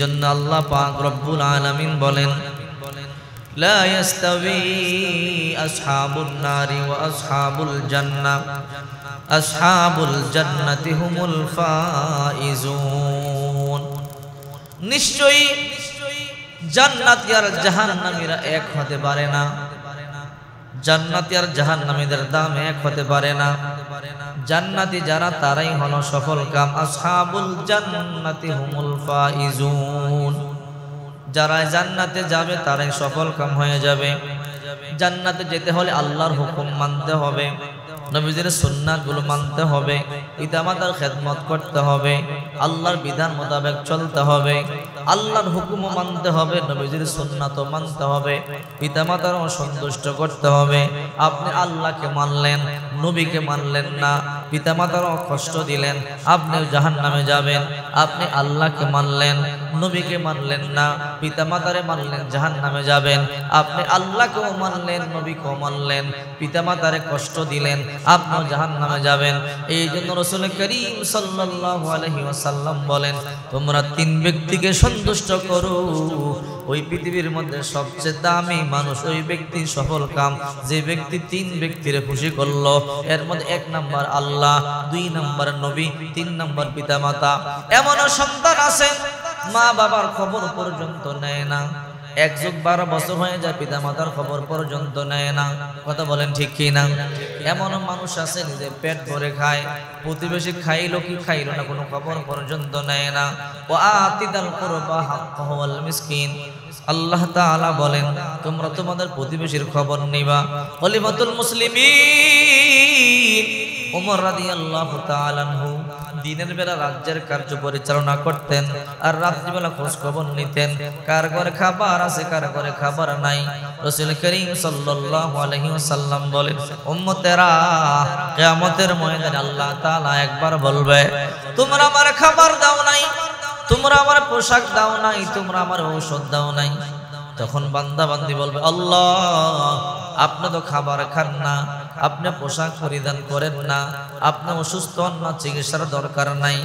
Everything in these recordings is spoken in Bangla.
জন্য আল্লাহ পাক রব্বুল আলামিন বলেন, লা ইয়াস্তাবি আসহাবুন নারি ওয়া আসহাবুল জান্নাহ, আসহাবুল জান্নাতি হুমুল ফাইজুন। নিশ্চয়ই জান্নাতি আর জাহান্নামীরা এক হতে পারে না। জান্নাতি আর জাহান্নামীদের দাম এক হতে পারে না। জান্নাতি যারা তারাই হলো সফল কাম, আসহাবুল জান্নাতি হুমুল ফাইজুন। যারা জান্নাতে যাবে তারাই সফল কাম হয়ে যাবে। জান্নাতে যেতে হলে আল্লাহর হুকুম মানতে হবে, নবীজির সুন্নাতগুলো মানতে হবে, পিতামাতার খেদমত করতে হবে, আল্লাহর বিধান মোতাবেক চলতে হবে, আল্লাহর হুকুমও মানতে হবে, নবীজির সুন্নাতও মানতে হবে, পিতামাতারও সন্তুষ্ট করতে হবে। আপনি আল্লাহকে মানলেন, নবীকে মানলেন না, পিতামাতারও কষ্ট দিলেন, আপনিও জাহান্নামে যাবেন। আপনি আল্লাহকে মানলেন, নবীকে মানলেন না, পিতামাতারে মানলেন, জাহান্নামে যাবেন। আপনি আল্লাহকেও মানলেন, নবীকেও মানলেন, পিতামাতারে কষ্ট দিলেন, আপনিও জাহান্নামে যাবেন। এই জন্য রাসূল করিম সাল্লাল্লাহু আলাইহি ওয়াসাল্লাম বলেন, তোমরা তিন ব্যক্তিকে সন্তুষ্ট করো, ওই পৃথিবীর মধ্যে সবচেয়ে দামি মানুষ ওই ব্যক্তি সফল কাম যে ব্যক্তি তিন ব্যক্তির খুশি করলো। এর মধ্যে 1 নাম্বার আল্লাহ, 2 নাম্বার নবী, 3 নাম্বার পিতামাতা। এমনও সন্তান আছে মা বাবার খবর পর্যন্ত নেয় না, 1 যুগ 12 বছর হয়ে যায়, পিতামাতার খবর পর্যন্ত নেয় না। কথা বলেন ঠিক কি না? এমনও মানুষ আছে নিজের পেট ভরে খায়, প্রতিবেশী খাইলো কি খাইলো না কোনো খবর পর্যন্ত নেয় না। ও আতিদাল কুরবা হাক্কাহু ওয়াল মিসকিন, আল্লাহ তাআলা বলেন তোমরা তোমাদের প্রতিবেশীর খবর নিবা। খলিফাতুল মুসলিমিন ওমর রাদিয়াল্লাহু তাআলা আনহু দিনের বেলা রাজ্যের কার্য পরিচালনা করতেন, আর রাত্রিবেলা খোঁজ খবর নিতেন কার ঘরে খাবার আছে কার ঘরে খাবার নাই। রাসূল করিম সাল্লাল্লাহু আলাইহি ওয়াসাল্লাম বলেন, উম্মতেরা কিয়ামতের ময়দানে আল্লাহ তাআলা একবার বলবে, তোমরা আমার খাবার দাও নাই, তোমরা আমার পোশাক দাও নাই, তোমরা আমার ঔষধ দাও নাই। তখন বান্দা বান্দি বলবে, আল্লাহ আপনি তো খাবার খান না, আপনি পোশাক পরিধান করেন না, আপনি অসুস্থ হন না, চিকিৎসার দরকার নাই।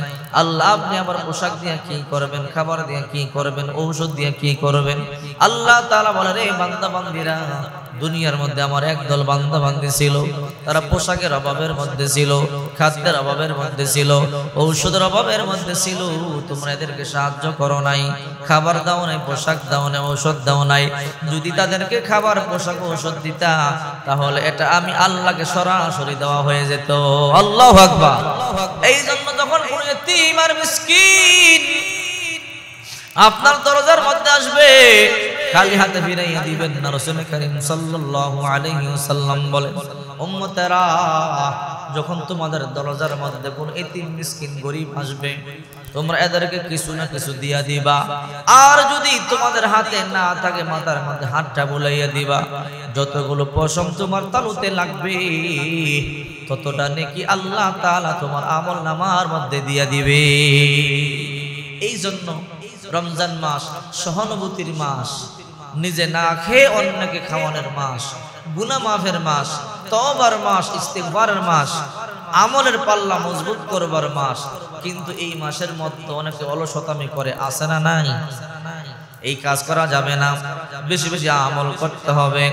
আল্লাহ আপনি আবার পোশাক দিয়ে কি করবেন, খাবার দিয়ে কি করবেন, ঔষধ দিয়ে কি করবেন? আল্লাহ তাআলা বলে, রে বান্দা বান্দিরা, দুনিয়ার মধ্যে আমার একদল বান্দা বান্দি ছিল, তারা পোশাকের অভাবের মধ্যে ছিল, খাদ্যের অভাবের মধ্যে ছিল, ঔষধের অভাবের মধ্যে ছিল। তোমরা এদেরকে সাহায্য করো নাই, খাবার দাও নাই, পোশাক দাও নাই, ঔষধ দাও নাই। যদি তাদেরকে খাবার, পোশাক, ঔষধ দিতা তাহলে এটা আমি আল্লাহকে সরাসরি দেওয়া হয়ে যেত। আল্লাহু আকবার। এই জন্য যখন কোন ইতিম আর মিসকিন আপনার দরজার মধ্যে আসবে, খালি হাতে ফিরাইয়া দিবেন না। রাসূল করিম সাল্লাল্লাহু আলাইহি ওয়াসাল্লাম বলেন, উম্মতেরা যখন তোমাদের দরজার মধ্যে কোন ইতিম মিসকিন গরীব আসবে, তোমরা এদেরকে কিছু না কিছু দিয়া দিবা। আর যদি তোমাদের হাতে না থাকে, মাথার মধ্যে হাতটা বুলাইয়া দিবা। যতগুলো পশম তোমার তালুতে লাগবে ততটা নেকি আল্লাহ তাআলা তোমার আমলনামার মধ্যে দিয়া দিবে। এই জন্য রমজান মাস সহানুভূতির মাস, নিজে না খেয়ে অন্যকে খাওয়ানোর মাস, গুনাহ মাফের মাস, তওবার মাস, ইস্তিগফারের মাস, আমলের পাল্লা মজবুত করবার মাস। কিন্তু এই মাসের মধ্যে অনেকে অলসতামি করে, আছে না নাই? এই কাজ করা যাবে না। বেশি বেশি আমল করতে হবে।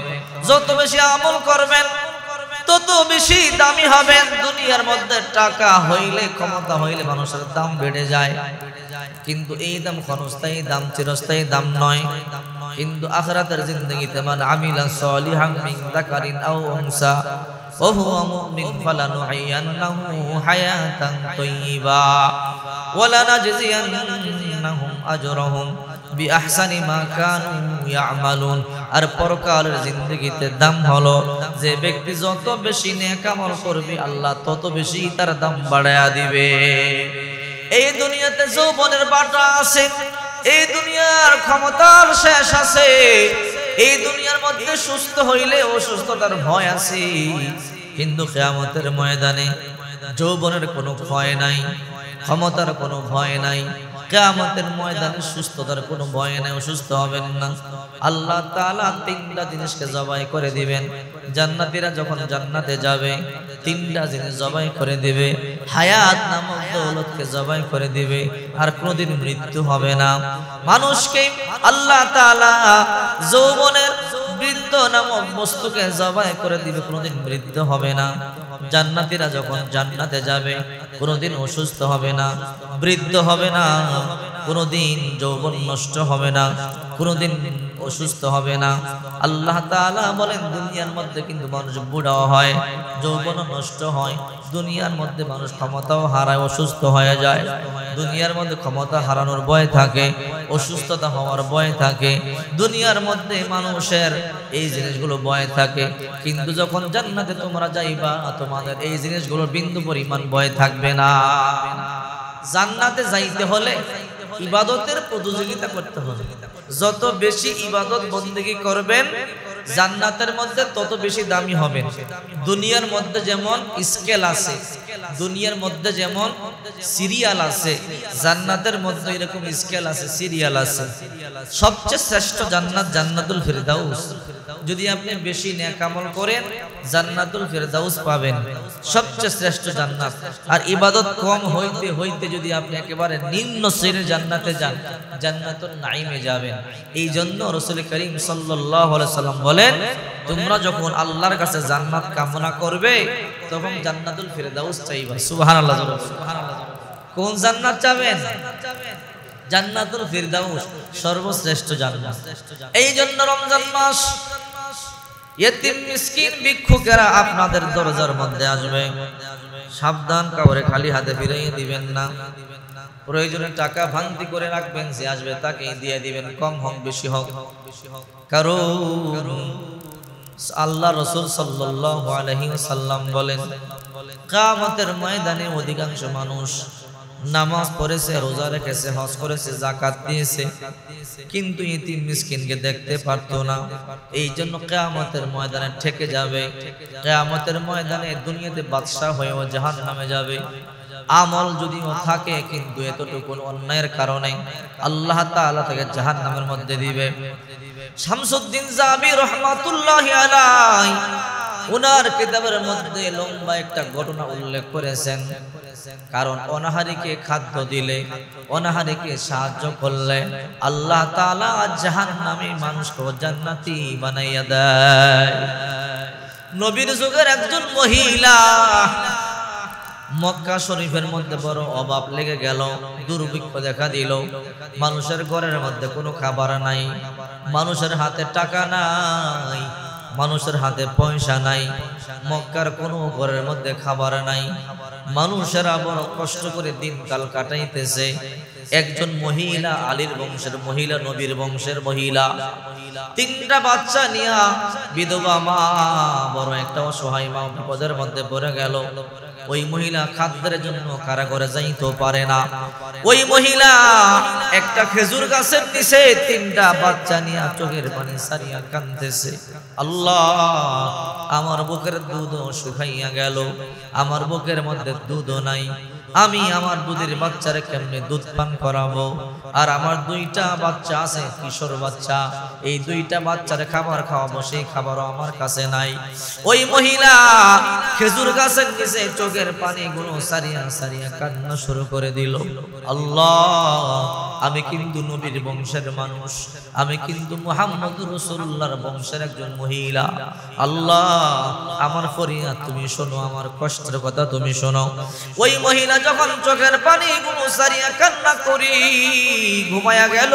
যত বেশি আমল করবেন তত বেশি দামি হবেন। দুনিয়ার মধ্যে টাকা হইলে, ক্ষমতা হইলে মানুষের দাম বেড়ে যায়, কিন্তু এই দাম ক্ষণস্থায়ী দাম, চিরস্থায়ী দাম নয়। কিন্তু আখিরাতের জিন্দেগিতে মান আমিলা সলিহান মিন যাকারিন আও উনসা ওয়া হুয়া মুমিন ফালানুহইয়ান্নাহু হায়াতান তাইয়্যিবা ওয়া লানাজজিয়ান্নাহুম আজরাহুম বিআহসানি মা কানু ইয়ামালুন। আর পরকালের জিন্দেগিতে দাম হলো যে ব্যক্তি যত বেশি নেক আমল করবে আল্লাহ তত বেশি তার দাম বাড়ায়া দিবে। এই দুনিয়াতে যৌবনের বাটা আছে, এই দুনিয়ার ক্ষমতার শেষ আছে, এই দুনিয়ার মধ্যে সুস্থ হইলে অসুস্থতার ভয় আছে। কিন্তু কিয়ামতের ময়দানে যৌবনের কোনো ভয় নাই, ক্ষমতার কোনো ভয় নাই, কিয়ামতের ময়দানে সুস্থতার কোনো ভয় নেই, অসুস্থ হবেন না। আল্লাহ তাআলা তিনটা জিনিসকে জবাই করে দিবেন। জান্নাতীরা যখন জান্নাতে যাবে তিনটা জিনিস জবাই করে দিবে। হায়াত নামক দৌলতকে জবাই করে দিবে, আর কোনোদিন মৃত্যু হবে না। মানুষকে আল্লাহ তাআলা যৌবনের বৃদ্ধ নামক বস্তুকে জবাই করে দিবে, কোনোদিন মৃত্যু হবে না। জান্নাতীরা যখন জান্নাতে যাবে কোনোদিন অসুস্থ হবে না, বৃদ্ধ হবে না, কোনোদিন যৌবন নষ্ট হবে না, কোনোদিন অসুস্থ হবে না। আল্লাহ তাআলা বলেন দুনিয়ার মধ্যে কিন্তু মানুষ বুড়া হয়, যৌবন নষ্ট হয়। দুনিয়ার মধ্যে মানুষ ক্ষমতাও হারায়, অসুস্থ হয়ে যায়। দুনিয়ার মধ্যে ক্ষমতা হারানোর ভয় থাকে, অসুস্থতা হওয়ার ভয় থাকে। দুনিয়ার মধ্যে মানুষের এই জিনিসগুলো ভয় থাকে, কিন্তু যখন জান্নাতে তোমরা যাইবা তোমাদের এই জিনিসগুলোর বিন্দু পরিমাণ ভয় থাকবে না। জান্নাতে যাইতে হলে ইবাদতের প্রতিযোগিতা করতে হবে। যত বেশি ইবাদত বন্দেগী করবেন জান্নাতের মধ্যে তত বেশি দামি হবেন। দুনিয়ার মধ্যে যেমন স্কেল আছে, দুনিয়ার মধ্যে যেমন সিরিয়াল আছে, জান্নাতের মধ্যে এরকম স্কেল আছে, সিরিয়াল আছে। সবচেয়ে শ্রেষ্ঠ জান্নাত জান্নাতুল ফিরদাউস। যদি আপনি বেশি নেক আমল করেন জান্নাতুল ফিরদাউস পাবেন, সবচেয়ে শ্রেষ্ঠ জান্নাত। আর ইবাদত কম হইতে হইতে যদি আপনি একেবারে নিম্ন শ্রেণীর জান্নাতে যান জান্নাতুল নাঈমে যাবেন। এই জন্য রাসূল করিম সাল্লাল্লাহু আলাইহি সাল্লাম বলেন তোমরা যখন আল্লাহর কাছে জান্নাত কামনা করবে তখন জান্নাতুল ফিরদাউস চাইবা। সুবহানাল্লাহ, সুবহানাল্লাহ। কোন জান্নাত চাবেন? জান্নাতুল ফিরদাউস, সর্বশ্রেষ্ঠ জান্নাত। এই জন্য রমজান মাস ইয়েতিম মিসকিন ভিক্ষুকেরা আপনাদের দরজার মধ্যে আসবে। সাবধান, কাউরে খালি হাতে ফিরিয়ে দিবেন না। প্রয়োজনে টাকা ভাঙতি করে রাখবেন, যে আসবে তাকে দিয়ে দিবেন, কম হোক বেশি হোক। কারণ আল্লাহ রাসূল সাল্লাল্লাহু আলাইহি ওয়াসাল্লাম বলেন কিয়ামতের ময়দানে অধিকাংশ মানুষ নামাজ পড়েছে, রোজা রেখেছে, হজ করেছে, যাকাত দিয়েছে, কিন্তু ইতিম মিসকিনকে দেখতে পারতো না। এই জন্য কিয়ামতের ময়দানে ঠেকে যাবে। কিয়ামতের ময়দানে দুনিয়াতে বাদশা হয়েও জাহান্নামে যাবে। আমল যদিও থাকে কিন্তু এতটুকু অন্যায়ের কারণে আল্লাহ তাআলা তাকে জাহান্নামের মধ্যে দিবে। শামসুদ্দিন যাবি রাহমাতুল্লাহি আলাইহি ওনার কিতাবের মধ্যে লম্বা একটা ঘটনা উল্লেখ করেছেন। কারণ অনাহারীকে খাদ্য দিলে, অনাহারীকে সাহায্য করলে আল্লাহ তাআলা জাহান্নামী মানুষকে জান্নাতি বানাইয়া দেয়। নবীর যুগের একজন মহিলা, মক্কা শরীফের মধ্যে বড় অভাব লেগে গেল, দুর্ভিক্ষ দেখা দিল। মানুষের ঘরের মধ্যে কোনো খাবার নাই, মানুষের হাতে টাকা নাই, মানুষের হাতে পয়সা নাই, মক্কার কোনো ঘরের মধ্যে খাবার নাই। মানুষেরা বড় কষ্ট করে দিনকাল কাটাইতেছে। একজন মহিলা, আলীর বংশের মহিলা, নবীর বংশের মহিলা, তিনটা বাচ্চা নিয়া বিধবা মা, বড় একটা অসহায় মা বিপদের মধ্যে পড়ে গেল। ওই মহিলা খাদ্যের জন্য কারাগারে যাইতে পারে না। ওই মহিলা একটা খেজুর গাছের নিচে তিনটা বাচ্চা নিয়ে চোখের পানি সারিয়া কাঁদতেছে, আল্লাহ আমার বুকের দুধ শুকাইয়া গেল, আমার বুকের মধ্যে দুধও নাই, আমি আমার দুধের বাচ্চারে কেমনে দুধ পান করাবো? আর আমার দুইটা বাচ্চা আছে, কিশোর বাচ্চা, এই দুইটা বাচ্চারে খাবার খাওয়াবো, সেই খাবারও আমার কাছে নাই। ওই মহিলা খেজুর গাছের নিচে চোখের পানি গুলো সারিয়া সারিয়া কান্না শুরু করে দিল, আল্লাহ আমি কিন্তু নবীর বংশের মানুষ, আমি কিন্তু মুহাম্মদ রাসূলুল্লাহর বংশের একজন মহিলা, আল্লাহ আমার ফরিয়াদ তুমি শোনো, আমার কষ্টের কথা তুমি শোনো। ওই মহিলা যখন চোখের পানি গুলো সারিয়া কান্না করি ঘুমায়া গেল,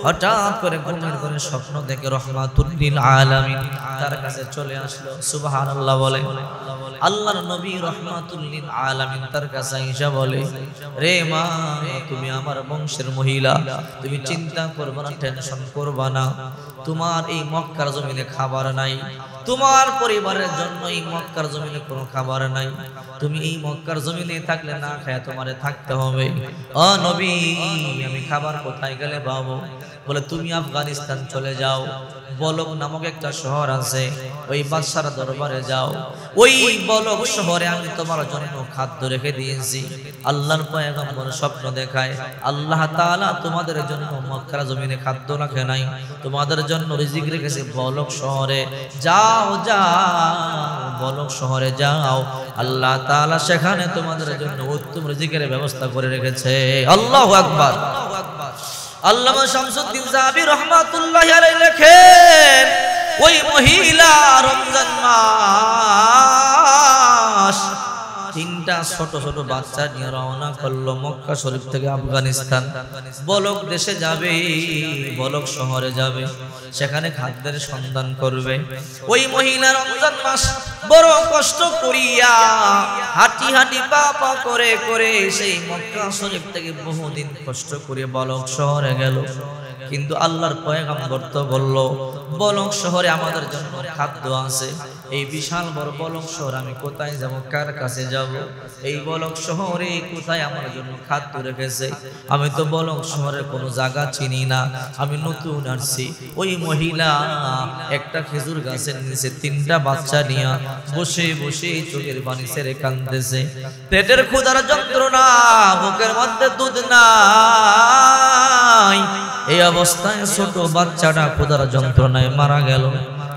হঠাৎ করে ঘুমের ঘরে স্বপ্ন দেখে রাহমাতুল লিল আলামিন তার কাছে চলে আসলো। সুবহানাল্লাহ বলে। আল্লাহর নবী রাহমাতুল লিল আলামিন তার কাছে আয়েশা বলে, রে মা তুমি আমার বংশের মহিলা, তুমি চিন্তা করবে না, টেনশন করবে না, তোমার এই মক্কার জমিনে খাবার নাই, তোমার পরিবারের জন্য এই মক্কার জমিনে কোনো খাবার নাই, তুমি এই মক্কার জমিনে থাকলে না খায় তোমারে থাকতে হবে। ও নবী, আমি খাবার কোথায় গেলে পাবো? বলে তুমি আফগানিস্তান চলে যাও, বলক নামক একটা শহর আছে, ওই বাদশার দরবারে যাও। ওই বলক শহরে আমি তোমার জন্য খাদ্য রেখে দিয়েছি। আল্লাহর পয়গম্বর স্বপ্ন দেখায়, আল্লাহ তাআলা তোমাদের জন্য মক্কার জমিনে খাদ্য রাখে নাই, তোমাদের জন্য রিজিক রেখেছে বলক শহরে। যাও যাও, বলক শহরে যাও, আল্লাহ তাআলা সেখানে তোমাদের জন্য উত্তম রিজিকের ব্যবস্থা করে রেখেছে। আল্লাহু আকবার। আল্লামা শামসুদ্দিন যাবি রাহমাতুল্লাহি আলাইহি লেখেন, ওই মহিলা রমজান মাস তিনটা ছোট ছোট বাচ্চা নিয়ে রওনা করলো মক্কা শরীফ থেকে আফগানিস্তান। বলক দেশে যাবে, বলক শহরে যাবে, সেখানে খাদ্যের সন্ধান করবে। ওই মহিলা রমজান মাস বড় কষ্ট করিয়া হাঁটি হাঁটি পা পা করে করে সেই মক্কা শরীফ থেকে বহুদিন কষ্ট করে বলক শহরে গেল। কিন্তু আল্লাহর পয়গম্বর তো বলল, বলক শহরে আমাদের জন্য খাদ্য আছে। এই বিশাল বড় বলক শহর আমি কোথায় যাব, কার কাছে যাব? এই বলক শহরে কোথায় আমার জন্য খাদ্য রেখেছে? আমি তো বলক শহরের কোনো জায়গা চিনি না, আমি নতুন আসছি। ওই মহিলা একটা খেজুর গাছের নিচে তিনটা বাচ্চা নিয়ে বসে বসে চোখের পানি ছেড়ে কাঁদতেছে। পেটের ক্ষুধার যন্ত্রণা, বুকের মধ্যে দুধ নাই। এই অবস্থায় ছোট বাচ্চাটা ক্ষুধার যন্ত্রণায় মারা গেল।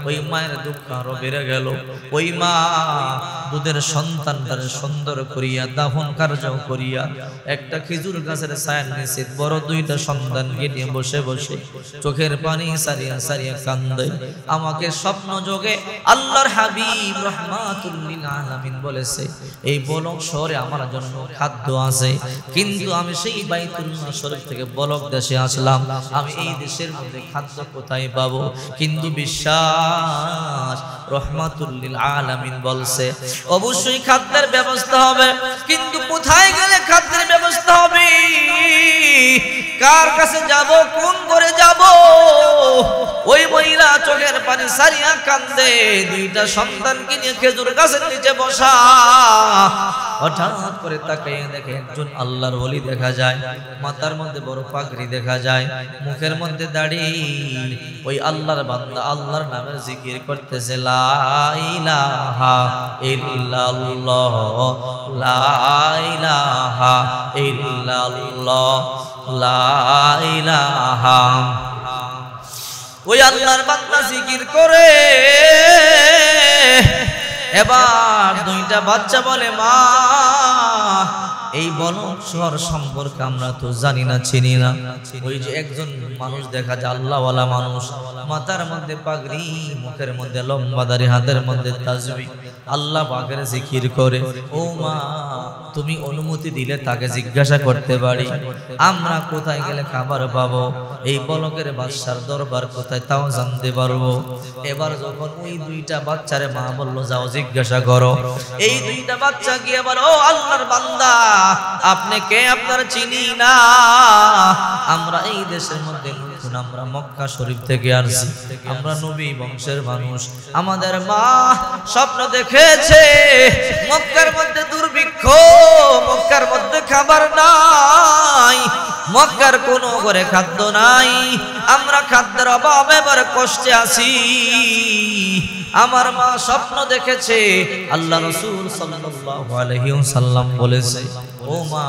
ওই মায়ের দুঃখ আরো বেড়ে গেল। ওই মা দুধের সন্তানটার সুন্দর করিয়া দাফন কার্য করিয়া একটা খেজুর গাছের ছায়ার নিচে বড় দুইটা সন্তানকে নিয়ে বসে বসে চোখের পানি সারিয়া সারিয়া কান্দে। আমাকে স্বপ্ন যোগে আল্লাহর হাবিব রাহমাতুল লিল আলামিন বলেছে, এই বলক শহরে আমার জন্য খাদ্য আছে, কিন্তু আমি সেই বাইতুল্লাহ শরীফ থেকে বলক দেশে আসলাম, আমি এই দেশের মধ্যে খাদ্য কোথায় পাবো? কিন্তু বিশ্বাস রহমাতুল লিল আলামিন বলছে, অবশ্যই খাদ্যের ব্যবস্থা হবে, কিন্তু কোথায় গেলে খাদ্যের ব্যবস্থা হবে? কার কাছে যাব, কোন করে যাব? ওই মহিলা চোখের পানি সারিয়া কান্দে, দুইটা সন্তানকে নিয়ে খেজুর গাছের নিচে বসা। হঠাৎ করে তাকিয়ে দেখে একজন আল্লাহর ওলি দেখা যায়, মাথার মধ্যে বড় পাগড়ি দেখা যায়, মুখের মধ্যে দাড়ি। ওই আল্লাহর বান্দা আল্লাহর নামের জিকির করতেছে, লা ইলাহা ইল্লাল্লাহ, লা ইলাহা ইল্লাল্লাহ, লা ইলাহা। ওই আল্লাহর বান্দা জিকির করে। এবার দুইটা বাচ্চা বলে, মা এই বলক শহর সম্পর্কে আমরা তো জানি না, চিনি না। ওই যে একজন মানুষ দেখা যায় আল্লাহওয়ালা মানুষ, মাথার মধ্যে পাগড়ি, মুখের মধ্যে লম্বা দাড়ি, হাতের মধ্যে তাসবিহ, আল্লাহ পাকের জিকির করে। ও মা, তুমি অনুমতি দিলে তাকে জিজ্ঞাসা করতে পারি আমরা কোথায় গেলে খাবার পাবো, এই বলকের বাদশার দরবার কোথায় তাও জানতে পারবো। এবার যখন ওই দুইটা বাচ্চারে মা বললো, যাও জিজ্ঞাসা করো। এই দুইটা বাচ্চা গিয়ে বলো, ও আল্লাহর বান্দা, আপনি কে? আপনার চিনি না, আমরা এই দেশের মধ্যে নতুন, আমরা মক্কা শরীফ থেকে আসছি, আমরা নবী বংশের মানুষ। আমাদের মা স্বপ্ন দেখেছে মক্কার মধ্যে দুর্ভিক্ষ, মক্কার মধ্যে খাবার নাই, মক্কার কোনো ঘরে খাদ্য নাই, আমরা খাদ্যের অভাবে এবার কষ্টে আছি। আমার মা স্বপ্ন দেখেছে, আল্লাহ রাসূল সাল্লাল্লাহু আলাইহি ওয়াসাল্লাম বলেছে, ও মা,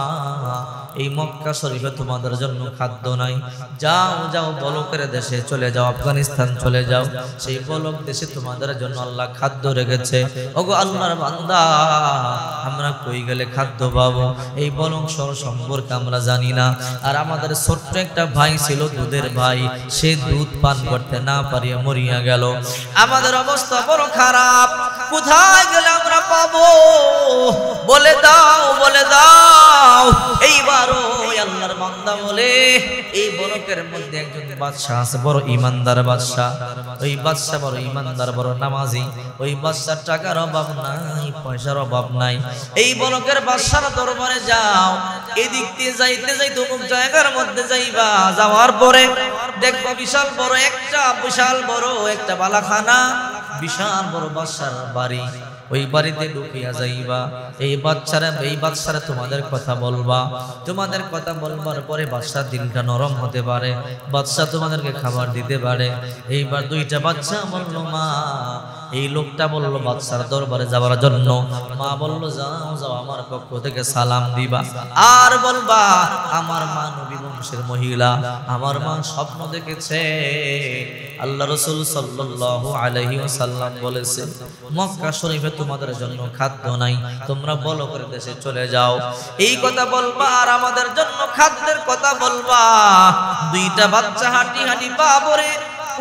এই মক্কা শরীফে তোমাদের জন্য খাদ্য নাই, যাও যাও বলকের দেশে চলে যাও, আফগানিস্তান চলে যাও, সেই বলক দেশে তোমাদের জন্য আল্লাহ খাদ্য রেখেছে। ওগো আল্লাহর বান্দা, আমরা কই গেলে খাদ্য পাবো? এই বলক শহর সম্পর্কে আমরা জানি না। আর আমাদের ছোট্ট একটা ভাই ছিল, দুধের ভাই, সে দুধ পান করতে না পারিয়া মরিয়া গেল। আমাদের অবস্থা বড় খারাপ, কোথায় গেলে আমরা পাবো? বলে দাও, বলে দাও। এইবার ওই আল্লাহর বান্দা বলে, এই বলকের মধ্যে একজন বাদশা আছে, বড় ইমানদার বাদশা। ওই বাদশা বড় ইমানদার, বড় নামাজি। ওই বাদশার টাকার অভাব নাই, পয়সার অভাব নাই। এই বলকের বাদশার দরবারে যাও, এদিক দিয়ে যাইতে যাইতে অমুক জায়গার মধ্যে যাইবা, যাওয়ার পরে দেখবো বিশাল বড় একটা বালাখানা, বিশাল বড় বাদশার বাড়ি। ওই বাড়িতে ঢুকিয়া যাইবা, এই বাদশারা তোমাদের কথা বলবা, তোমাদের কথা বলবার পরে বাদশার দিলটা নরম হতে পারে, বাদশা তোমাদেরকে খাবার দিতে পারে। এইবার দুইটা বাচ্চা বলল, মা, এই লোকটা বললো বাদশার দরবারে যাওয়ার জন্য। মা বলল, যাও যাও, আমার পক্ষ থেকে সালাম দিবা, আর বলবা আমার মা নবী বংশের মহিলা, আমার মা স্বপ্ন দেখেছে আল্লাহ রাসূল সাল্লাল্লাহু আলাইহি ওয়াসাল্লাম বলেছে মক্কা শরীফে তোমাদের জন্য খাদ্য নাই, তোমরা বলো করে দেশে চলে যাও। এই কথা বলবা আর আমাদের জন্য খাদ্যের কথা বলবা। দুইটা বাচ্চা হাঁটি হাঁটি পা ভরে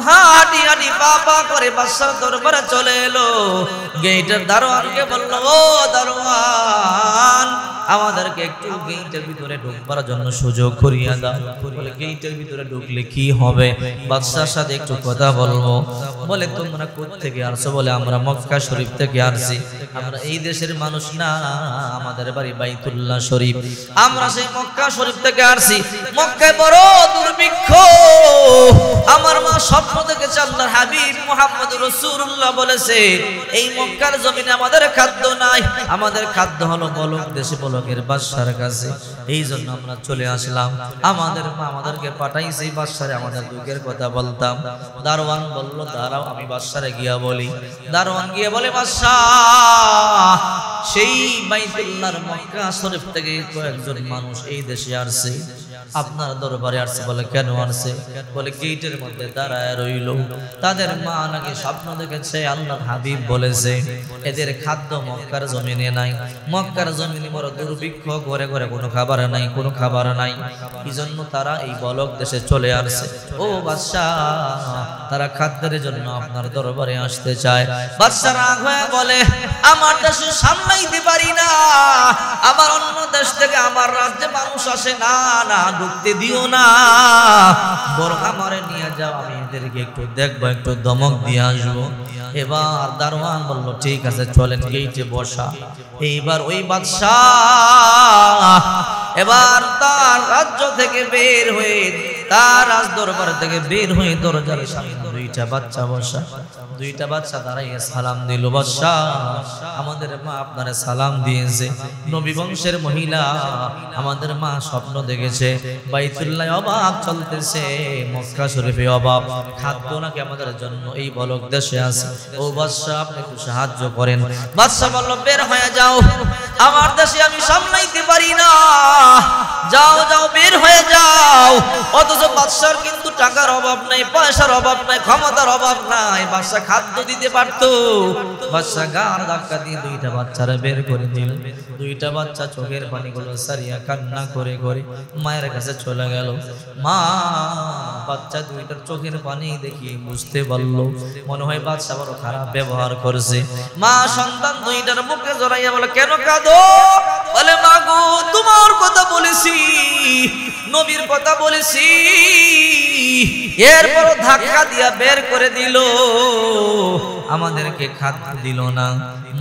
হাঁটি হাঁটি পা করে বাদশার দরবারে চলে এলো। গেটের দারোয়ানকে বলল, ও দারোয়ান, আমাদেরকে একটু গেটের ভিতরে ঢুকবার জন্য সুযোগ করিয়া দাও। বলে, গেটের ভিতরে ঢুকলে কি হবে? বাদশার সাথে একটু কথা বলবো। বলে, তোমরা কোথা থেকে আসছো? বলে, আমরা মক্কা শরীফ থেকে আসছি, আমরা এই দেশের মানুষ না, আমাদের বাড়ি বাইতুল্লাহ শরীফ, আমরা সেই মক্কা শরীফ থেকে আসছি। মক্কায় বড় দুর্ভিক্ষ, আমার মা স্বপ্ন দেখেছে আল্লাহর হাবিব মুহাম্মদ রাসূলুল্লাহ বলেছে এই মক্কার জমিনে আমাদের খাদ্য নাই, আমাদের খাদ্য হলো বলক দেশে বলকের বাদশার কাছে, এই জন্য আমরা চলে আসলাম। আমাদের মা আমাদেরকে পাঠাইছে বাদশারে আমাদের দুঃখের কথা বলতাম। দারোয়ান বলল, দাঁড়াও, আমি বাদশারে গিয়া বলি। দারোয়ান গিয়ে বলে, বাদশা, সেই বাইতুল্লাহর মক্কা শরীফ থেকে কয়েকজন মানুষ এই দেশে আসছে, আপনার দরবারে আসছে। বলে, কেন আসছে? বলে, গেটের মধ্যে দাঁড়ায় রইল, তাদের মা নাকি স্বপ্ন দেখেছে আল্লাহর হাবিব বলেছে এদের খাদ্য মক্কার জমিনে নাই, মক্কার জমিনে বড় দুর্ভিক্ষ, ঘরে ঘরে কোনো খাবার নাই, কোনো খাবার নাই, এই জন্য তারা এই বলক দেশে চলে আসছে। ও বাদশা, তারা খাদ্যের জন্য আপনার দরবারে আসতে চায়। বাদশা রাগ হয়ে বলে, আমার দেশে সামলাইতে পারি না, আবার অন্য দেশ থেকে আমার রাজ্যে মানুষ আসে, না না, ঢুকতে দিও না, বরং আমারে নিয়ে যাও, আমি এদেরকে একটু দেখবো, একটু ধমক দিয়ে আসবো। এবার দারোয়ান বলল, ঠিক আছে, চলেন, গেটে বসা। এইবার ওই বাদশাহ এবার তার রাজ্য থেকে বের হয়ে, তার রাজ দরবার থেকে বের হয়ে দরজার সামনে দুইটা বাচ্চা বসা। দুইটা বাচ্চা দাঁড়াইয়া সালাম দিল, বাদশা, আমাদের মা আপনারে সালাম দিয়েছে, নবী বংশের মহিলা, আমাদের মা স্বপ্ন দেখেছে বাইতুল্লাহ অভাব চলতেছে, মক্কা শরীফে অভাব, খাদ্য নাকি আমাদের জন্য এই বলক দেশে আছে। ও বাদশা, আপনি একটু সাহায্য করেন। বাদশা বলল, বের হয়ে যাও, আমার দেশে আমি সামলাইতে পারি না, যাও যাও, বের হয়ে যাও। অথচ বাদশার কিন্তু টাকার অভাব নাই, পয়সার অভাব নাই, ক্ষমতার অভাব নাই, বাদশা খাদ্য দিতে পারতো। বাদশা গার ধাক্কা দিয়ে দুইটা বাচ্চারা বের করে দিল। দুইটা বাচ্চা চোখের পানিগুলো সারিয়া কান্না করে করে মায়ের কাছে চলে গেল। মা বাচ্চা দুইটার চোখের পানি দেখি বুঝতে পারল মনে হয় বাদশা বড় খারাপ ব্যবহার করেছে। মা সন্তান দুইটার মুখে জড়াইয়া বলে, কেন কাঁদো? বলে, মা গো, তোমার কথা বলেছি, নবীর কথা বলেছি, এরপর ধাক্কা দিয়া বের করে দিল, আমাদেরকে খাদ্য দিল না।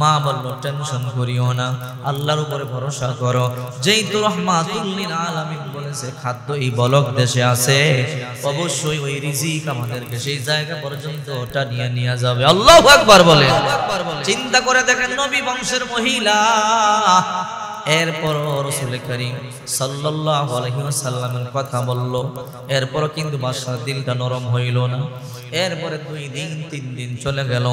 মা বলল, টেনশন করিও না, আল্লাহর উপরে ভরসা করো, যেহেতু রাহমাতুল লিল আলামিন বলেছে খাদ্য এই বলক দেশে আছে, অবশ্যই ওই রিজিক আমাদেরকে সেই জায়গা পর্যন্ত ওটা নিয়ে যাবে। আল্লাহু আকবার বলে। চিন্তা করে দেখেন, নবী বংশের মহিলা, এরপর রাসূল করিম সাল্লাল্লাহু আলাইহি ওয়াসাল্লামের কথা বলল, এরপর কিন্তু বাদশার দিলটা নরম হইল না। এরপরে 2 দিন 3 দিন চলে গেল,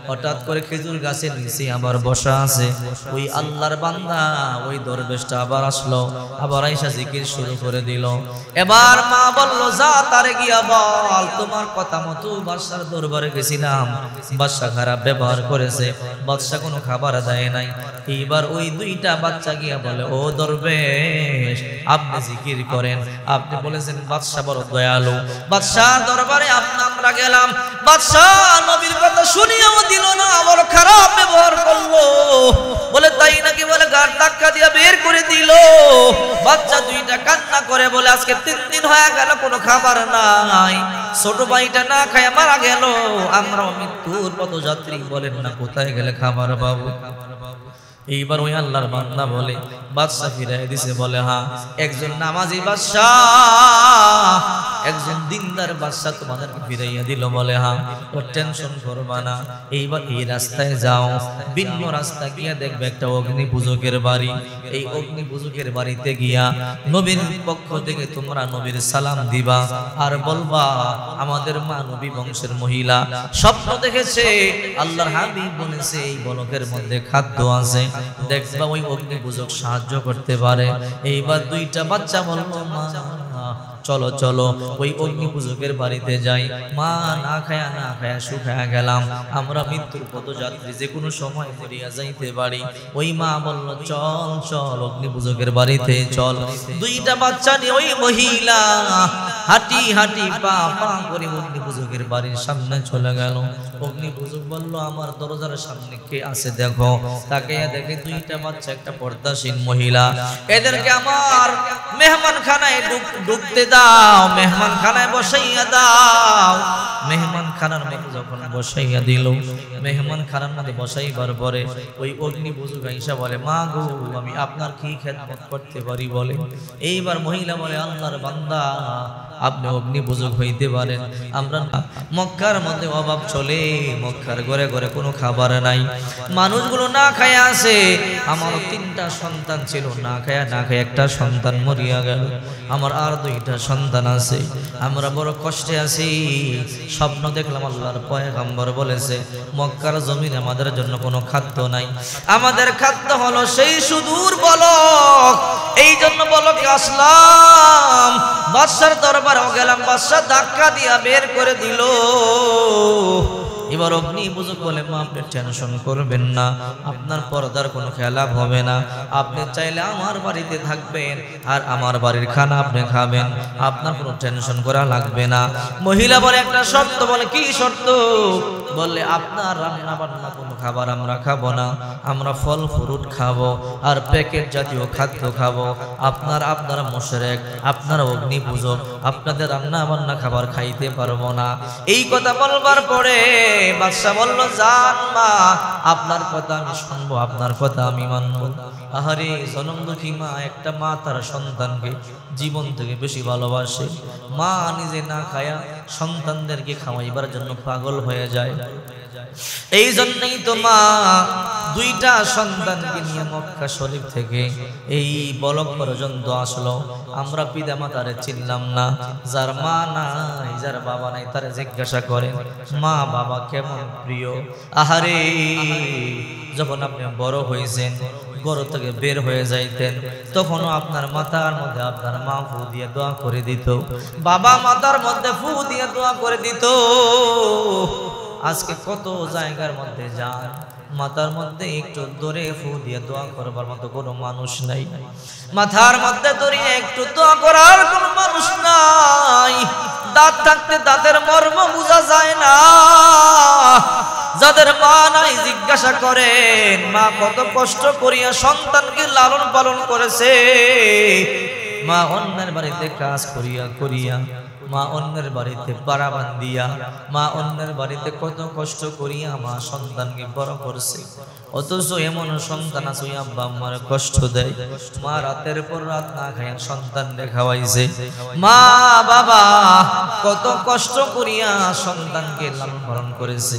হঠাৎ করে খেজুর গাছের নিচে আবার বসা আছে ওই আল্লাহর বান্দা, ওই দরবেশটা আবার আসলো, আবার আয়েশা জিকির শুরু করে দিল। এবার মা বলল, যা তারে গিয়া বল, তোমার কথা মতো বাদশার দরবারে গেছিলাম, বাদশা খারাপ ব্যবহার করেছে, বাদশা কোনো খাবার দেয় নাই। এইবার ওই দুইটা বাচ্চা গিয়া বলে, ও দরবেশ, আপনি জিকির করেন, আপনি বলেছেন বাদশা বড় দয়ালু, বাদশার দরবারে আমরা গেলাম, বাদশাহ নবীর কথা শুনিয়াও দিল না, বড় খারাপ ব্যবহার করলো। বলে, তাই নাকি? বলে, গাড় ধাক্কা দিয়া বের করে দিল। বাচ্চা দুইটা কান্না করে বলে, আজকে 3 দিন হয়ে গেল কোনো খাবার নাই, ছোট ভাইটা না খায় মারা গেল, আমরা মৃত্যুর পথযাত্রী, বলেন না কোথায় গেলে খাবার পাবো? এইবার ওই আল্লাহর বান্দা বলে, বাদশা ফিরাই দিছে, বলে, হ্যাঁ, একজন নামাজি বাদশা, একজন দিনদার জমিনের বাদশা তোমাদেরকে ফিরাইয়া দিল বলে হ্যাঁ ও টেনশন করবা না এইবার এই রাস্তায় যাও ভিন্ন রাস্তা গিয়া দেখবে একটা অগ্নি পূজকের বাড়ি এই অগ্নি পূজকের বাড়িতে গিয়া নবীর পক্ষ থেকে তোমরা নবীর সালাম দিবা আর বলবা আমাদের মা নবী বংশের মহিলা স্বপ্ন দেখেছে আল্লাহর হাবিব বলেছে এই বলকের মধ্যে খাদ্য আছে দেখবা ওই অগ্নি পূজক সাহায্য করতে পারে এইবার দুইটা বাচ্চা বলল মা চলো চলো ওই অগ্নি পূজকের বাড়িতে যাই মা না খায়া শুকায়া গেলাম আমরা মৃত্যুর পদযাত্রী যে কোনো সময় মরিয়া যাইতে পারি ওই মা বলল চল চল অগ্নি পূজকের বাড়িতে চল দুইটা বাচ্চা নিয়ে ওই মহিলা হাঁটি হাঁটি পা পা করে অগ্নি পূজকের বাড়ির সামনে চলে গেল অগ্নি পূজক বলল আমার দরজার সামনে কে আছে দেখো তাকে দেখে দুইটা বাচ্চা একটা পর্দাসীন মহিলা এদেরকে আমার মেহমানখানায় ঢুকতে দাও মেহমানখানায় বসাইয়া দাও মেহমানখানার মধ্যে যখন বসাইয়া দিল মেহমানখানার মধ্যে বসাইবার পরে ওই অগ্নি পূজক আইসা বলে মা গো আমি আপনার কি খেদমত করতে পারি বলে এইবার মহিলা বলে আল্লাহর বান্দা আপনি অগ্নি পূজক হইতে পারেন আমরা মক্কার মধ্যে অভাব চলে মক্কার ঘরে ঘরে কোনো খাবার নাই মানুষগুলো না খায় আছে আমার তিনটা সন্তান ছিল না খায় একটা সন্তান মরিয়া গেল আমার আর দুইটা সন্তান আছে আমরা বড় কষ্টে আছি স্বপ্ন দেখলাম আল্লাহর পয়গম্বর বলেছে মক্কার জমিনে আমাদের জন্য কোনো খাদ্য নাই আমাদের খাদ্য হলো সেই সুদূর বলক এই জন্য বলকে আসলাম বাদশার দরবারে গেলাম বাদশা ধাক্কা দিয়া বের করে দিল এবার অগ্নি পূজক বলে মা আপনি টেনশন করবেন না আপনার পর্দার কোনো খেলাপ হবে না আপনি চাইলে আমার বাড়িতে থাকবেন আর আমার বাড়ির খানা আপনি খাবেন আপনার কোনো টেনশন করা লাগবে না মহিলা বলে একটা শর্ত বলে কি শর্ত বললে আপনার রান্না বান্না কোনো খাবার আমরা খাবো না আমরা ফল ফ্রুট খাবো আর প্যাকেট জাতীয় খাদ্য খাবো আপনারা মুশরিক আপনারা অগ্নি পূজক আপনাদের রান্না বান্না খাবার খাইতে পারবো না এই কথা বলবার পরে বাদশা বলল জান মা আপনার কথা আমি শুনবো আপনার কথা আমি মানবো আহারে জনম দুঃখী মা একটা মা তার সন্তানকে জীবন থেকে বেশি ভালোবাসে মা নিজে না খায়া সন্তানদেরকে খাওয়াইবার জন্য পাগল হয়ে যায় এই জন্যই তো মা দুইটা সন্তানকে নিয়ে মক্কা শরীফ থেকে এই বলক পর্যন্ত আসলো আমরা পিতা মাতারে চিনলাম না যার মা নাই যার বাবা নাই তারে জিজ্ঞাসা করেন মা বাবা কেমন প্রিয় আহারে যখন আপনি বড় হয়েছেন ঘর থেকে বের হয়ে যাইতেন তখনও আপনার মাথার মধ্যে আপনার মা ফু দিয়ে দোয়া করে দিত বাবা মাথার মধ্যে ফু দিয়ে দোয়া করে দিত আজকে কত জায়গার মধ্যে যান মাথার মধ্যে একটু দূরে ফু দিয়ে দোয়া করবার মতো কোনো মানুষ নাই মাথার মধ্যে দড়িয়ে একটু দোয়া করার কোনো মানুষ নাই দাঁত থাকতে দাঁতের মর্ম বোঝা যায় না যাদের মা নাই জিজ্ঞাসা করেন মা কত কষ্ট করিয়া সন্তানকে লালন পালন করেছে মা অন্যের বাড়িতে কাজ করিয়া মা অন্যের বাড়িতে পাড়া বান্ধিয়া মা অন্যের বাড়িতে কত কষ্ট করিয়া মা সন্তানকে বড় করছে অথচ এমন সন্তান আছে আব্বা আমার কষ্ট দেয় মা রাতের পর রাত না খায় সন্তানকে খাওয়াইছে মা বাবা কত কষ্ট করিয়া সন্তানকে লালন পালন করেছে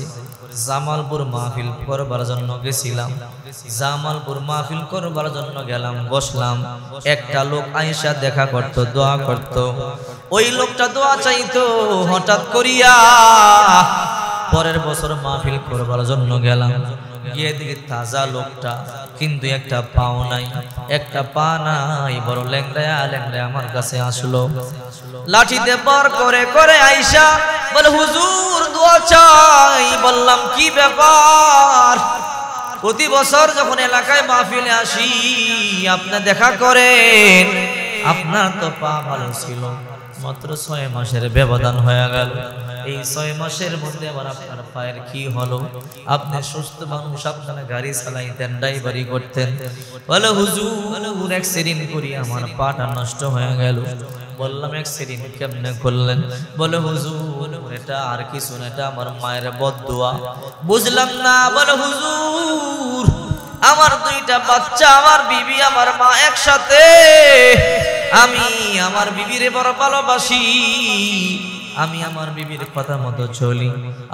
জামালপুর মাহফিল করবার জন্য গেছিলাম জামালপুর মাহফিল করবার জন্য গেলাম বসলাম একটা লোক আয়েশা দেখা করত দোয়া করত ওই লোকটা দোয়া চাইতো হঠাৎ করিয়া পরের বছর মাহফিল করবার জন্য গেলাম গিয়ে দেখি তাজা লোকটা কিন্তু একটা পাও নাই একটা পা নাই বড় ল্যাংড়া আমার কাছে আসলো লাঠিতে বার করে করে আয়েশা বলে হুজুর দোয়া চাই বললাম কি ব্যাপার প্রতি বছর যখন এলাকায় মাহফিলে আসি আপনি দেখা করেন আপনার তো পা ভালো ছিল মাত্র 6 মাসের ব্যবধান হয়ে গেল এই 6 মাসের মধ্যে আবার আপনার পায়ের কি হলো আপনি সুস্থ মানুষ আপনারা গাড়ি চালাইতেন ড্রাইভারি করতেন বলে হুজুর অ্যাক্সিডেন্ট করি আমার পাটা নষ্ট হয়ে গেল বললাম অ্যাক্সিডেন্ট কেমনে করলেন বলে হুজুর এটা আর কিছু না এটা আমার মায়ের বদদুয়া বুঝলাম না বলে হুজুর আমার দুইটা বাচ্চা আমার বিবি আমার মা একসাথে আমি আমার বিবিরে বড় ভালোবাসি আমি আমার বিবির কথা মতো চলি।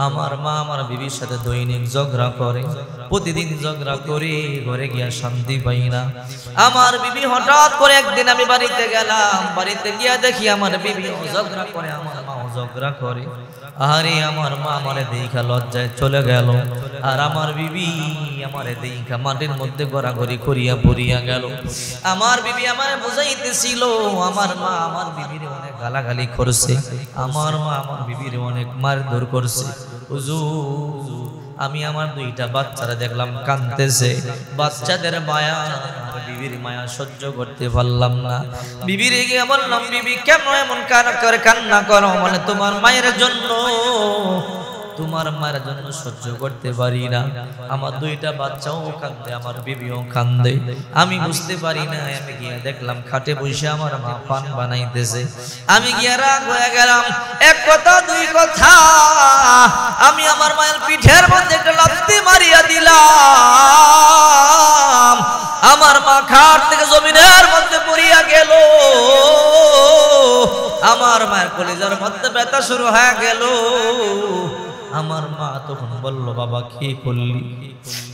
আমার মা আমার বিবির সাথে দৈনিক ঝগড়া করে, প্রতিদিন ঝগড়া করে, ঘরে গিয়া শান্তি পাই না। আমার বিবি হঠাৎ করে একদিন আমি বাড়িতে গেলাম, বাড়িতে গিয়া দেখি আমার বিবি ঝগড়া করে, আমার মাও ঝগড়া করে। আরে আমার মা আমারে দেখা লজ্জায় চলে গেল, আর আমার বিবি আমারে দেখা মাটির মধ্যে গড়াগড়ি করিয়া পড়িয়া গেল। আমার বিবি আমারে বুঝাইতেছিল, আমার মা আমার বিবির অনেক গালাগালি করছে, আমার মা আমার বিবির অনেক মারধর করছে। হুজুর আমি আমার দুইটা বাচ্চারা দেখলাম কাঁদতেছে, বাচ্চাদের মায়া আর বিবির মায়া সহ্য করতে পারলাম না। বিবির গিয়ে বললাম, বিবি কেন এমন কান্না করো? মানে তোমার মায়ের জন্য, তোমার মায়ের জন্য সহ্য করতে পারি না। আমার দুইটা বাচ্চাও কান্দে, আমার বিবিও কান্দে, আমি বুঝতে পারি না। আমি গিয়ে দেখলাম খাটে বসে আমার মা পান বানাইতেছে। আমি গিয়ে রাগ হয়ে গেলাম, এক কথা দুই কথা, আমি আমার মায়ের পিঠের মধ্যে একটা লাথি মারিয়া দিলাম। আমার মা খাট থেকে জমিনের মধ্যে পড়িয়া গেল। আমার মায়ের কলিজার মধ্যে ব্যথা শুরু হয়ে গেল। আমার মা তখন বলল, বাবা কি করলি?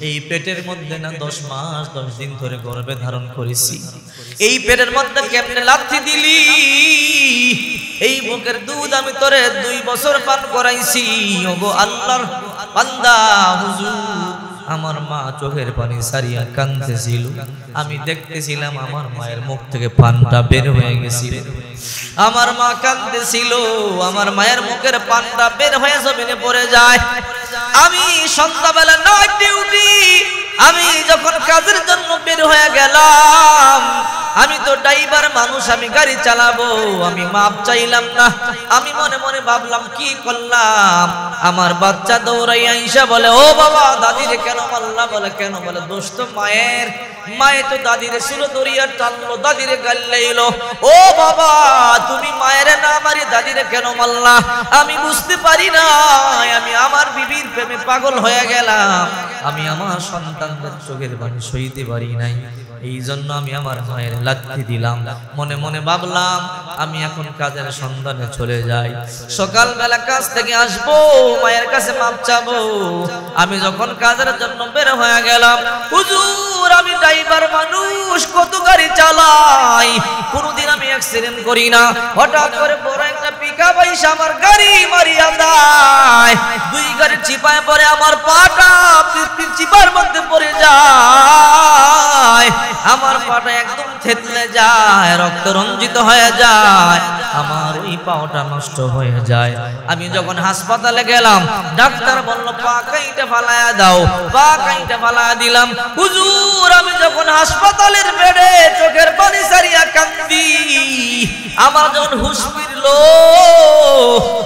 এই পেটের মধ্যে না 10 মাস 10 দিন ধরে গর্ভে ধারণ করেছি, এই পেটের মধ্যে কেমনে লাথি দিলি? এই বুকের দুধ আমি তোরে 2 বছর পান করাইছি। ওগো আল্লাহর বান্দা হুজুর, আমার মা চোখের পানি সারিয়া কাঁদতেছিল। আমি দেখতেছিলাম আমার মায়ের মুখ থেকে পানটা বের হয়ে গেছিল। আমার মা কাঁদতেছিল, আমার মায়ের মুখের পানটা বের হয়ে জমিনে পড়ে যায়। আমি সন্ধ্যাবেলা নাইট ডিউটি, আমি যখন কাজের জন্য বের হয়ে গেলাম, আমি তো ড্রাইভার মানুষ, আমি গাড়ি চালাবো, আমি মাপ চাইলাম না। আমি মনে মনে ভাবলাম কি করলাম। আমার বাচ্চা দৌড়াইয়া আইসা বলে, ও বাবা দাদিরে কেন মারলা? বলে কেন? বলে দোষ তো মায়ের, মায়ে তো দাদিরে ছিল দরিয়া টানলো, দাদিরে গাল্লাইলো। ও বাবা তুমি মায়ের না মারি দাদিরে কেন মারলা? আমি বুঝতে পারি না, আমি আমার বিবির প্রেমে পাগল হয়ে গেলাম। আমি আমার সন্তানদের চোখের পানি সইতে পারি নাই, এই জন্য আমি আমার মায়ের লাথি দিলাম। মনে মনে ভাবলাম আমি এখন কাজের সন্ধানে চলে যাই, সকালবেলা কাজ থেকে আসবো, মায়ের কাছে মাপ চাবো। আমি যখন কাজের জন্য বের হয়ে গেলাম, হুজুর আমি ড্রাইভার মানুষ, কত গাড়ি চালাই, কোনোদিন আমি অ্যাক্সিডেন্ট করি না। হঠাৎ করে বড় একটা পিকআপ আইসা আমার গাড়ি মারিয়া দেয়, 2 গাড়ি চিপায় পড়ে আমার পাটা চিপার মধ্যে পড়ে যায়। আমার পাটা একদম থেতলে যায়, রক্ত রঞ্জিত হয়ে যায়, আমার ওই পাটা নষ্ট হয়ে যায়। আমি যখন হাসপাতালে গেলাম, ডাক্তার বলল পা কাইটা ফালায়া দাও, পা কাইটা ফালায়া দিলাম। হুজুর আমি যখন হাসপাতালের বেডে চোখের পানি সারিয়া কাঁদি, আমার যখন হুঁশ ফিরল,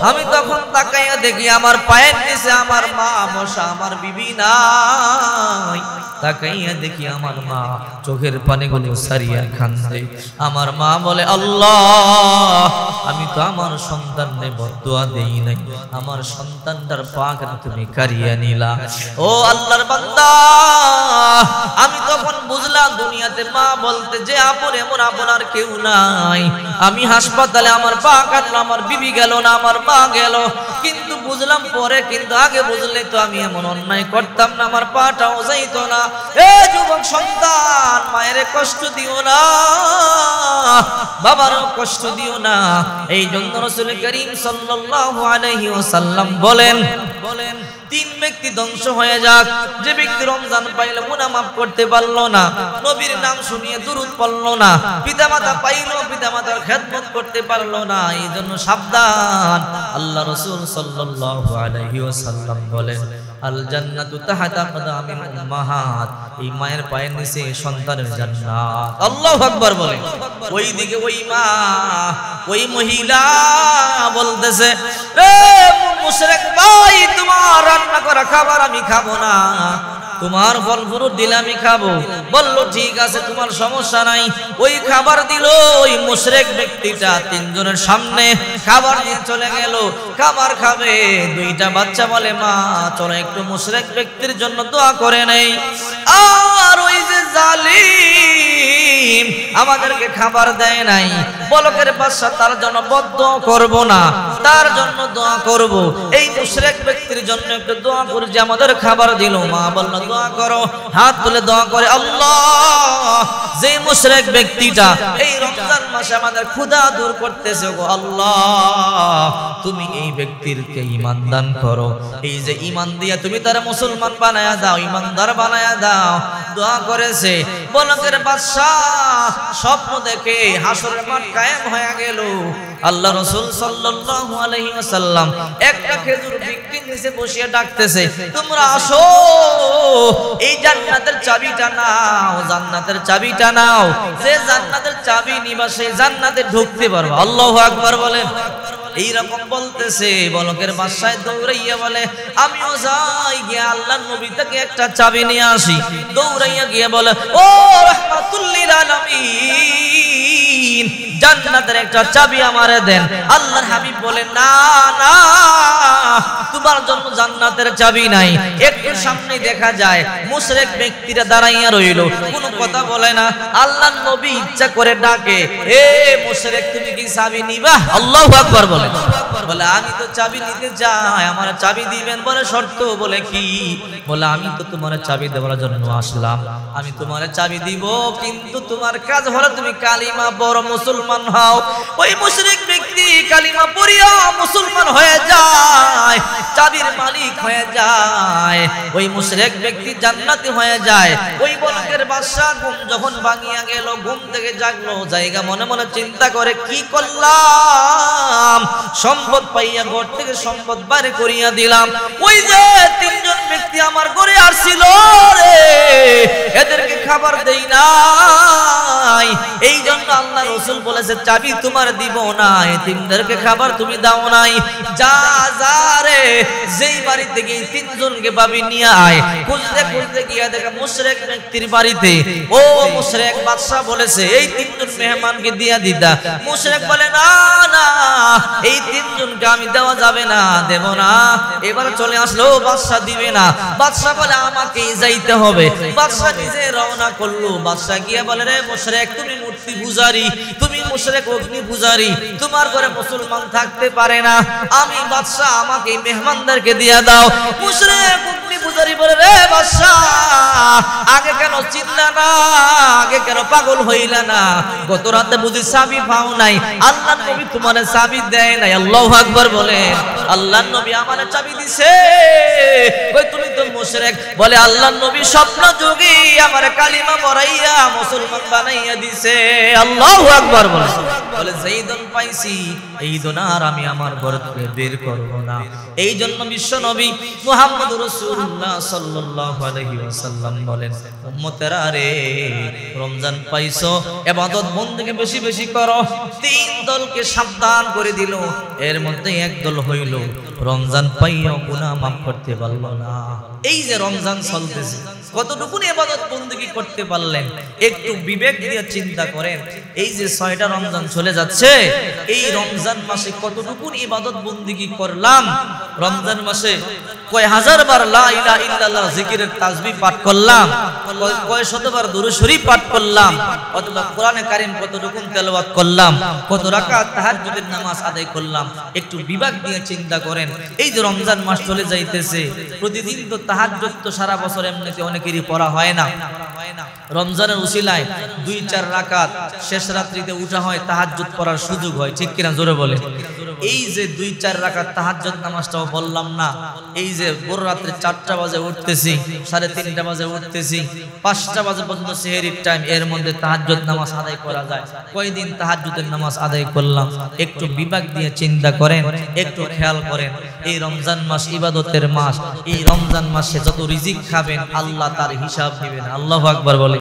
আমি তখন তাকাইয়া দেখি আমার পায়ের নিচে আমার মা বসা, আমার বিবি নাই। তাকাইয়া দেখি আমার মা চোখের পানিগুলো সারিয়া কাঁদে। আমার মা বলে, আল্লাহ আমি তো আমার সন্তানকে বদদুয়া দেই নাই, আমার সন্তানটার পাক তুমি কারিয়া নিলা। ও আল্লাহর বান্দা, আমি তখন বুঝলাম দুনিয়াতে মা বলতে যে আপন এমন আপন আর কেউ নাই। আমি হাসপাতালে আমার পা কাটলো, আমার বিবি গেল না, আমার মা গেল, কিন্তু বুঝলাম পরে, কিন্তু আগে বুঝলে তো আমি এমন অন্যায় করতাম না, আমার পাটাও যাইতো না। এ যুবক সন্তান, মায়ের কষ্ট দিও না, বাবারও কষ্ট দিও না। এই জন্য রাসূল করিম সাল্লাল্লাহু আলাইহি ওয়াসাল্লাম বলেন 3 ব্যক্তি ধ্বংস হয়ে যাক, যে ব্যক্তি রমজান পাইল গুনাহ মাফ করতে পারলো না, নবীর নাম শুনিয়ে দুরূদ পড়লো না, পিতামাতা পাইল পিতামাতার খেদমত করতে পারলো না, এই জন্য সাবধান। আল্লাহ রাসূল সাল্লাল্লাহু আলাইহি ওয়াসাল্লাম বলেন, আল জান্নাতু তাহতা কদামিল উম্মাহাত, এই মায়ের পায়ের নিচে সন্তানের জান্নাত। আল্লাহু আকবার বলেন। ওইদিকে ওই মা, ওই মহিলা বলতেছে, এ মুশরিক ভাই, তোমার রান্না করা খাবার আমি খাবো না, তোমার ফল ফ্রুট দিলে আমি খাবো। বললো ঠিক আছে, তোমার সমস্যা নাই। ওই খাবার দিল, ওই মুশরিক ব্যক্তিটা 3 জনের সামনে খাবার দিয়ে চলে গেল, খাবার খাবে। 2টা বাচ্চা বলে, মা চলো একটু মুশরিক ব্যক্তির জন্য দোয়া করে নেই। আর ওই যে জালিম আমাদেরকে খাবার দেয় নাই। বলকের বাদশা তার জন্য বদদোয়া করব না, তার জন্য দোয়া করব। এই মুশরিক ব্যক্তির জন্য একটু দোয়া করি যে আমাদের খাবার দিল। মা বলল দোয়া করো, হাত তুলে দোয়া করে, আল্লাহ যে মুশরিক ব্যক্তিটা এই রমজান মাসে আমাদের ক্ষুধা দূর করতেছে, গো আল্লাহ তুমি এই ব্যক্তিরকে ঈমান দান করো। এই যে ঈমান দিয়া তুমি তার মুসলমান বানায়া দাও, ঈমানদার বানায়া দাও। দোয়া করেছে। বলকের বাদশা স্বপ্ন দেখে হাসরের মাঠ কায়েম হয়ে গেল। আল্লাহ রাসূল সাল্লাল্লাহু আলাইহি ওয়াসাল্লাম একটা খেজুর বৃক্ষের নিচে বসিয়ে ডাকতেছে, তোমরা আসো, এই জান্নাতের চাবিটা নাও, জান্নাতের চাবিটা নাও। যে জান্নাতের চাবি নিবা সে জান্নাতে ঢুকতে পারবে। আল্লাহু আকবার বলেন। এইরকম বলতেছে। বলকের বাদশায় দৌড়াইয়া বলে, আমিও যাই গিয়ে আল্লাহর নবী থেকে একটা চাবি নিয়ে আসি। দৌড়াইয়া গিয়ে বলে, ও রাহমাতুল লিল আলামিন, জান্নাতের একটা চাবি আমারে দেন। আল্লাহর হাবিব বলে, না না, তোমার জন্য জান্নাতের চাবি নাই। একটু সামনে দেখা যায় মুশরিক ব্যক্তিরা দাঁড়াইয়া রইল, কোনো কথা বলে না। আল্লাহর নবী ইচ্ছা করে ডাকে, এ মুশরিক তুমি কি চাবি নিবা? আল্লাহু আকবার বলে। বলে আমি তো চাবি নিতে চাই, আমার চাবি দিবেন। বলে শর্ত। বলে কি? বলে আমি তো তোমার চাবি দেওয়ার জন্য আসলাম, আমি তোমার চাবি দিব, কিন্তু তোমার কাজ হলো তুমি কালিমা পড়ো, মুসলমান হও। ওই মুশরিক ব্যক্তি কালিমা পড়িয়া মুসলমান হয়ে যায়, চাবির মালিক হয়ে যায়। ওই মুশরিক ব্যক্তি জান্নাতি হয়ে যায়। ওই বলকের বাদশা ঘুম যখন ভাঙিয়া গেল, ঘুম থেকে জাগলো, জায়গা মনে মনে চিন্তা করে, কি করলাম? সম্পদ পাইয়া ঘর থেকে সম্পদ বাইরে করিয়া দিলাম। ওই যে তিনজন ব্যক্তি আমার ঘরে আসছিল রে, এদেরকে খাবার দেই নাই। এই জন্য আল্লাহ রাসূল বলেছে, চাবি তোমার দিব না, এতিমদেরকে খাবার তুমি দাও নাই। যা যা রে, যেই বাড়ি থেকে এই তিনজনকে পাবি নিয়ে আয়। খুঁজতে খুঁজতে গিয়া দেখা মুশরিক ব্যক্তির বাড়িতে। ও মুশরিক বাদশা বলেছে, এই তিনজন মেহমানকে দিয়া দিতা। মুশরিক বলে, না না, এই তিনজনকে আমি দেওয়া যাবে না, দেব না। এবার চলে আসলো, বাদশা দিবে না। বাদশা বলে, আমাকেই যাইতে হবে। বাদশা নিজে রওনা করলো। বাদশা গিয়া বলে, রে মুশরিক, তুমি মূর্তি পূজারি, তুমি মুশরিক অগ্নি পূজারি, তোমার ঘরে মুসলমান থাকতে পারে না। আমি বাদশা, আমাকে মেহমানদেরকে দিয়া দাও। মুশরিক অগ্নি পূজারি বলে, রে বাদশা, আগে কেন চিনলা না? আগে কেন পাগল হইলা না? গত রাতে বুঝি চাবি পাও নাই? আল্লাহর নবী তোমার চাবি দেয় নাই। আল্লাহু আকবার বলে। আল্লাহর নবী আমারে চাবি দিছে। কই তুমি তো মুশরিক। বলে, আল্লাহর নবী স্বপ্ন যোগে আমারে কালিমা পড়াইয়া মুসলমান বানাইয়া দিছে। আল্লাহু আকবার বলে। বলে, যেইদন পাইছি এই দন আর আমি আমার ঘর থেকে বের করব না। এই জন্য বিশ্ব নবী মুহাম্মদুর রাসূলুল্লাহ সাল্লাল্লাহু আলাইহি ওয়াসাল্লাম বলেন, উম্মতেরা রে, রমজান পাইছো, ইবাদত বন্দেগী বেশি বেশি করো। তিন দলকে সাবধান করে দিল। এর মধ্যে এক দল হইল রমজান পাইয়া গুনাহ মাফ করতে পারল না। এই যে রমজান চলতেছে, কতটুকু ইবাদত বন্দেগী করতে পারলেন? একটু বিবেক দিয়ে চিন্তা করেন। এই যে 6টা রমজান চলে যাচ্ছে, এই রমজান মাসে কতটুকু ইবাদত বন্দেগী করলাম? রমজান মাসে কয় হাজার বার লা ইলাহা ইল্লাল্লাহ জিকিরের তাসবিহ পাঠ করলাম, কয় শতবার দুরূদ শরীফ পাঠ করলাম, অথবা কোরআনে কারীম কতটুকু তেলাওয়াত করলাম, কত রাকাত তাহাজ্জুদের নামাজ আদায় করলাম? একটু বিবেক দিয়ে চিন্তা করেন। এই যে রমজান মাস চলে যাইতেছে, প্রতিদিন তো তাহাজ্জুদ তো সারা বছর এমনিতে অনেকেরই পড়া হয় না। রমজানের উসিলায় 2-4 রাকাত শেষ রাত্রিতে উঠা হয়, তাহাজ্জুদ পড়ার সুযোগ হয়, ঠিক কিনা জোরে বলে। এই যে 2-4 রাকাত তাহাজ্জুদ নামাজটাও বললাম না। এই যে ভোর রাত্রে 4টা বাজে উঠতেছি, 3:30 বাজে উঠতেছি, 5টা বাজে পর্যন্ত সেহরির টাইম, এর মধ্যে তাহাজ্জুদ নামাজ আদায় করা যায়? কয়দিন তাহাজ্জুদের নামাজ আদায় করলাম? একটু বিবেক দিয়ে চিন্তা করেন, একটু খেয়াল করেন। এই রমজান মাস ইবাদতের মাস। এই রমজান মাসে যত রিজিক খাবেন আল্লাহ তার হিসাব নেবেন। আল্লাহু আকবার বলে।